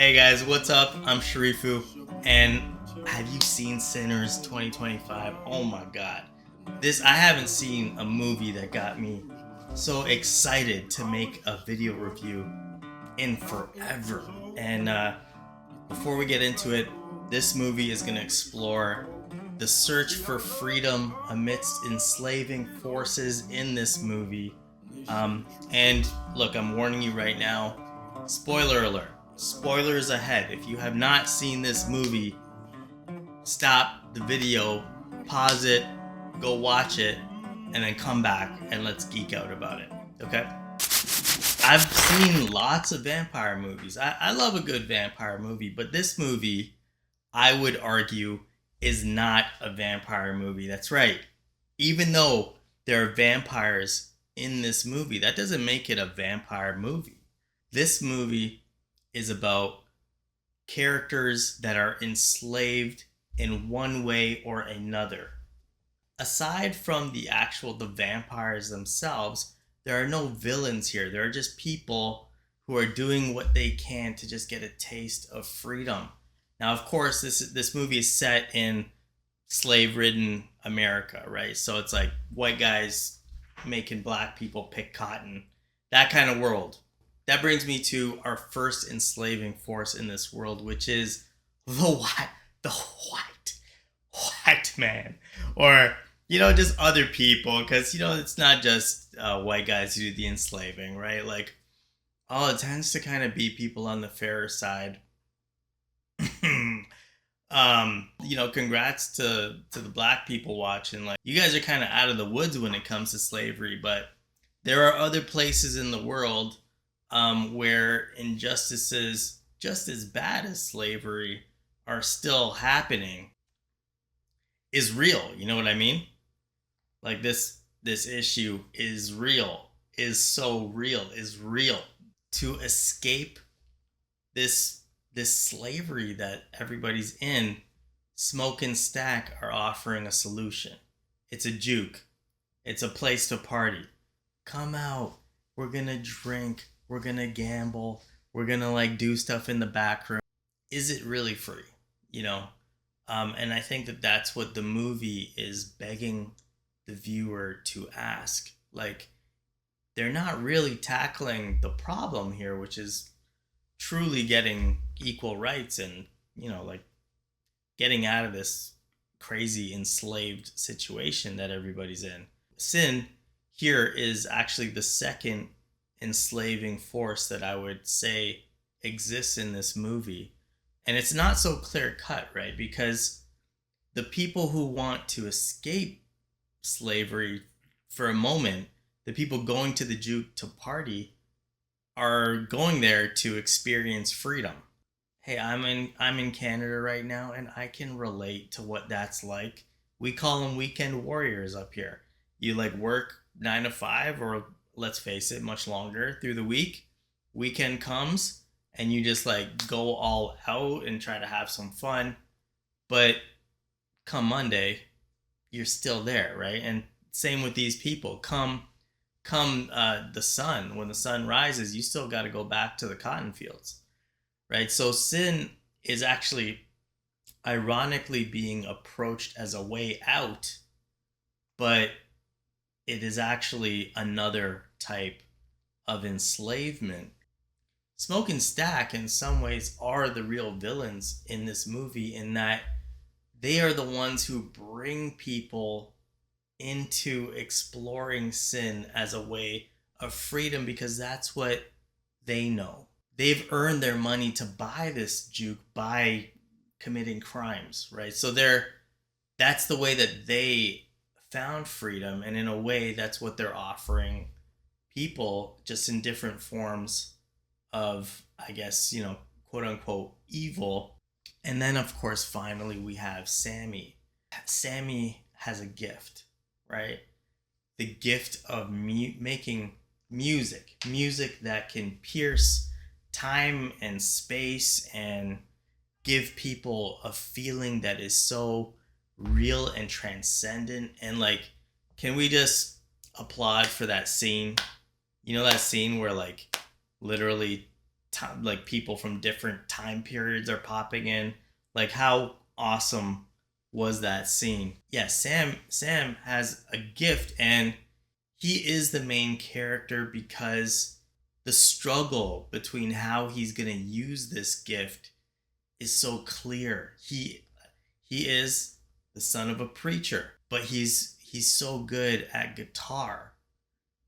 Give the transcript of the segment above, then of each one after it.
Hey guys, what's up? I'm Sharifu, and have you seen Sinners 2025? Oh my god. I haven't seen a movie that got me so excited to make a video review in forever. And before we get into it, this movie is going to explore the search for freedom amidst enslaving forces in this movie. And look, I'm warning you right now, spoiler alert. Spoilers ahead. If you have not seen this movie, stop the video, pause it, go watch it, and then come back and let's geek out about it. Okay? I've seen lots of vampire movies. I love a good vampire movie, but this movie, I would argue, is not a vampire movie. That's right. Even though there are vampires in this movie, that doesn't make it a vampire movie. This movie is about characters that are enslaved in one way or another. Aside from the vampires themselves, there are no villains here. There are just people who are doing what they can to just get a taste of freedom. Now, of course, this movie is set in slave-ridden America, right? So it's like white guys making black people pick cotton, that kind of world. That brings me to our first enslaving force in this world, which is the white man, or just other people, because it's not just white guys who do the enslaving, right? Like, it tends to kind of be people on the fairer side. Congrats to the black people watching. Like, you guys are kind of out of the woods when it comes to slavery, but there are other places in the world where injustices just as bad as slavery are still happening. Is real. You know what I mean? Like, this issue is real. Is so real. Is real. To escape this slavery that everybody's in, Smoke and Stack are offering a solution. It's a juke. It's a place to party. Come out. We're gonna drink. We're gonna gamble. We're gonna do stuff in the back room. Is it really free? And I think that that's what the movie is begging the viewer to ask. Like, they're not really tackling the problem here, which is truly getting equal rights and, getting out of this crazy enslaved situation that everybody's in. Sin here is actually the second enslaving force that I would say exists in this movie. And it's not so clear cut, right? Because the people who want to escape slavery for a moment, the people going to the juke to party, are going there to experience freedom. Hey, I'm in Canada right now, and I can relate to what that's like. We call them weekend warriors up here. You work 9 to 5, or let's face it, much longer through the week. Weekend comes and you just go all out and try to have some fun. But come Monday, you're still there, right? And same with these people. Come the sun, when the sun rises, you still got to go back to the cotton fields, right? So sin is actually ironically being approached as a way out, but it is actually another type of enslavement. Smoke and Stack, in some ways, are the real villains in this movie, in that they are the ones who bring people into exploring sin as a way of freedom, because that's what they know. They've earned their money to buy this juke by committing crimes, right? So that's the way that they found freedom, and in a way that's what they're offering people, just in different forms of, I guess, quote unquote evil. And then, of course, finally we have Sammie. Sammie has a gift, right? The gift of making music that can pierce time and space and give people a feeling that is so real and transcendent. And can we just applaud for that scene? That scene where literally like people from different time periods are popping in. Like, how awesome was that scene? Yeah, Sam has a gift, and he is the main character because the struggle between how he's going to use this gift is so clear. He is the son of a preacher, but he's so good at guitar,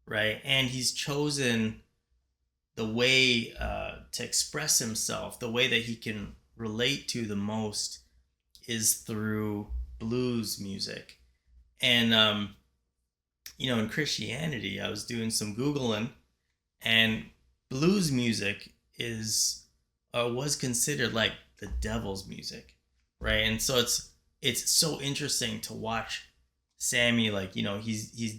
right? And he's chosen the way to express himself, the way that he can relate to the most is through blues music. And in Christianity, I was doing some Googling, and blues music was considered like the devil's music, right? And so it's so interesting to watch Sammie, like, he's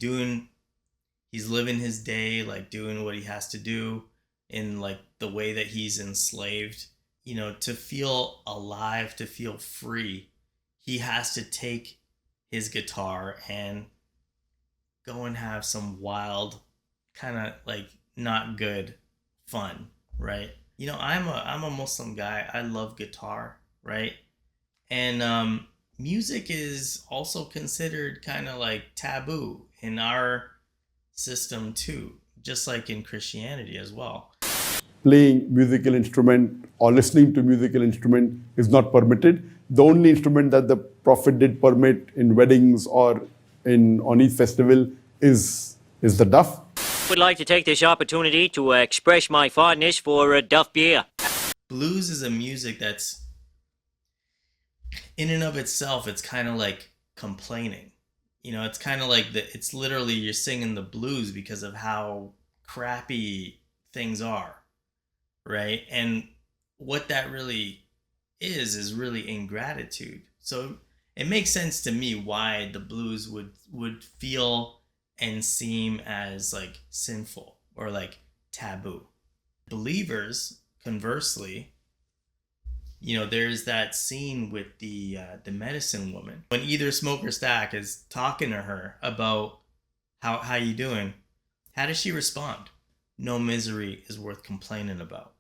living his day, like doing what he has to do in like the way that he's enslaved. To feel alive, to feel free, he has to take his guitar and go and have some wild, kind of like not good fun, right? I'm a Muslim guy. I love guitar, right? And music is also considered kind of like taboo in our system too, just like in Christianity as well. Playing musical instrument or listening to musical instrument is not permitted. The only instrument that the Prophet did permit in weddings or on each festival is the duff. Would like to take this opportunity to express my fondness for Duff beer. Blues is a music that's, in and of itself, it's kind of like complaining. It's kind of like it's literally you're singing the blues because of how crappy things are, right? And what that really is really ingratitude. So it makes sense to me why the blues would feel and seem as like sinful or like taboo. Believers, conversely, there's that scene with the medicine woman when either Smoke or Stack is talking to her about how you doing. How does she respond? No misery is worth complaining about.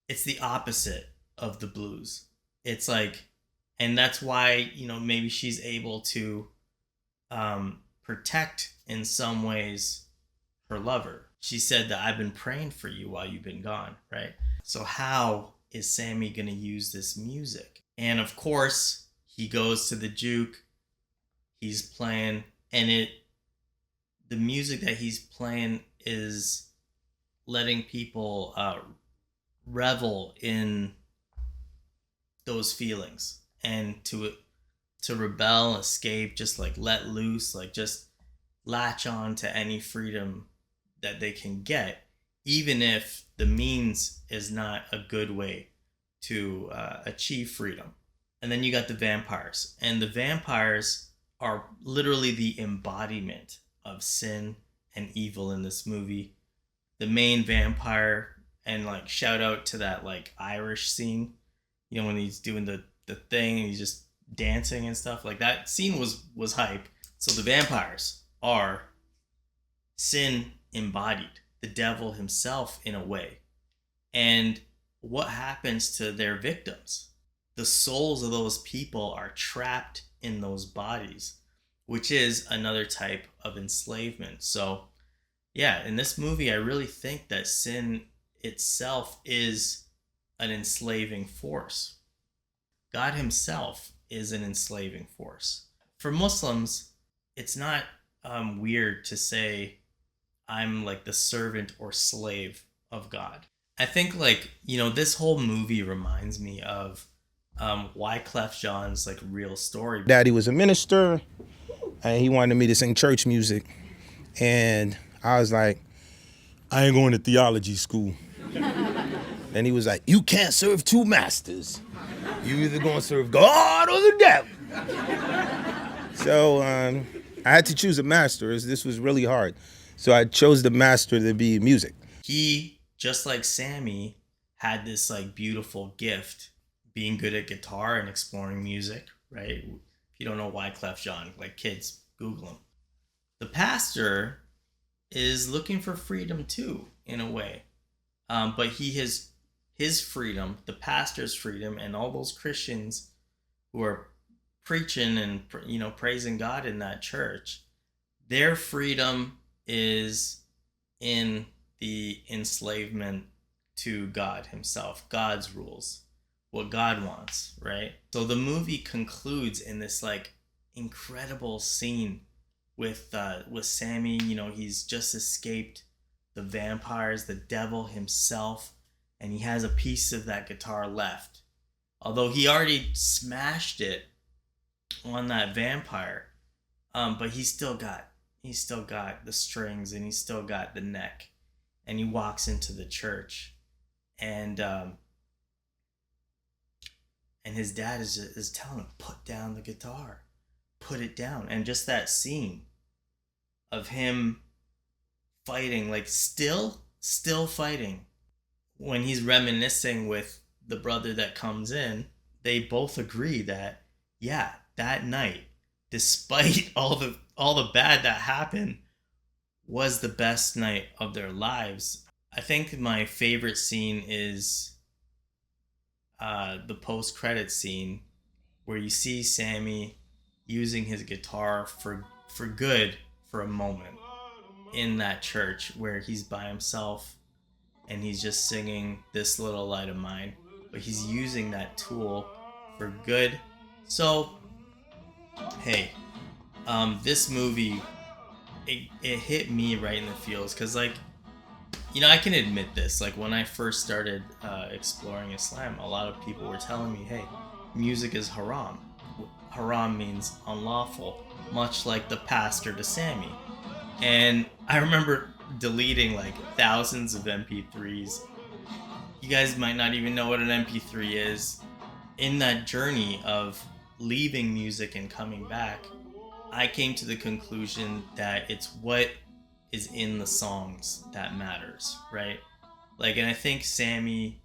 It's the opposite of the blues. It's like, and that's why maybe she's able to protect in some ways her lover. She said that I've been praying for you while you've been gone, right? So how is Sammie going to use this music? And of course, he goes to the juke, he's playing, and the music that he's playing is letting people revel in those feelings and to rebel, escape, just like let loose, like just latch on to any freedom that they can get, even if the means is not a good way to achieve freedom. And then you got the vampires, and the vampires are literally the embodiment of sin and evil in this movie. The main vampire, and like shout out to that like Irish scene, when he's doing the thing and he's just dancing and stuff, like that scene was hype. So the vampires are sin embodied, the devil himself in a way. And what happens to their victims? The souls of those people are trapped in those bodies, which is another type of enslavement. So yeah, in this movie, I really think that sin itself is an enslaving force. God himself is an enslaving force. For Muslims, it's not weird to say I'm like the servant or slave of God. I think this whole movie reminds me of Wyclef Jean's like real story. Daddy was a minister and he wanted me to sing church music. And I was like, I ain't going to theology school. And he was like, you can't serve two masters. You either gonna serve God or the devil. So I had to choose a master. This was really hard. So I chose the master to be music. He, just like Sammie, had this like beautiful gift, being good at guitar and exploring music, right? If you don't know Wyclef Jean, like kids, Google him. The pastor is looking for freedom too, in a way. But he has his freedom, the pastor's freedom, and all those Christians who are preaching and praising God in that church, their freedom is in the enslavement to God himself, God's rules, what God wants, right? So the movie concludes in this like incredible scene with Sammie. He's just escaped the vampires, the devil himself, and he has a piece of that guitar left. Although he already smashed it on that vampire, but he's still got the strings, and he's still got the neck, and he walks into the church, and his dad is telling him, put down the guitar, put it down. And just that scene of him fighting, like still fighting, when he's reminiscing with the brother that comes in, they both agree that that night, despite all the bad that happened, was the best night of their lives. I think my favorite scene is the post-credit scene where you see Sammie using his guitar for good for a moment in that church where he's by himself and he's just singing This Little Light of Mine, but he's using that tool for good. So hey, this movie, it hit me right in the feels, because like, I can admit this, like when I first started exploring Islam, a lot of people were telling me, hey, music is haram. Haram means unlawful, much like the pastor to Sammie. And I remember deleting like thousands of MP3s. You guys might not even know what an MP3 is. In that journey of leaving music and coming back, I came to the conclusion that it's what is in the songs that matters, right? Like, and I think Sammie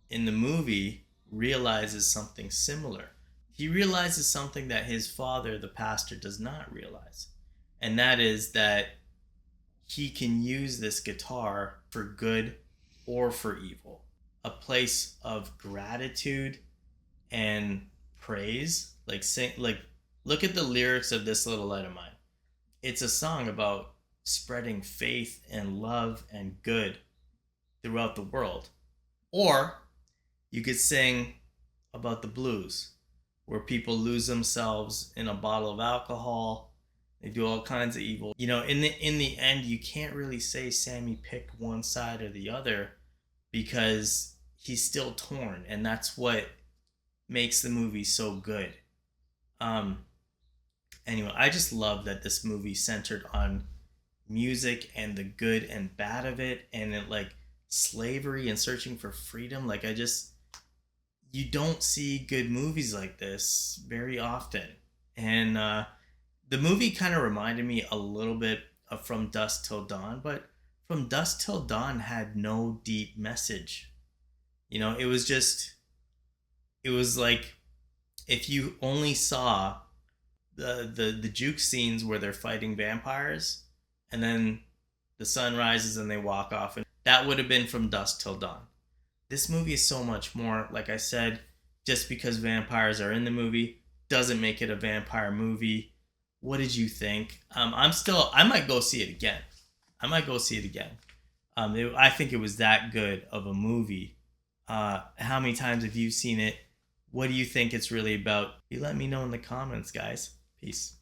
in the movie realizes something similar. He realizes something that his father, the pastor, does not realize. And that is that he can use this guitar for good or for evil. A place of gratitude and praise. Like look at the lyrics of This Little Light of Mine. It's a song about spreading faith and love and good throughout the world. Or you could sing about the blues, where people lose themselves in a bottle of alcohol. They do all kinds of evil. In the end, you can't really say Sammie picked one side or the other, because he's still torn, and that's what makes the movie so good. Anyway, I just love that this movie centered on music and the good and bad of it, and it, like, slavery and searching for freedom. Like, you don't see good movies like this very often. And the movie kind of reminded me a little bit of From Dusk Till Dawn, but From Dusk Till Dawn had no deep message. It was like if you only saw the juke scenes where they're fighting vampires, and then the sun rises and they walk off, and that would have been From Dusk Till Dawn. This movie is so much more. Like I said, just because vampires are in the movie doesn't make it a vampire movie. What did you think? I might go see it again. I think it was that good of a movie. How many times have you seen it? What do you think it's really about? You let me know in the comments, guys. Peace.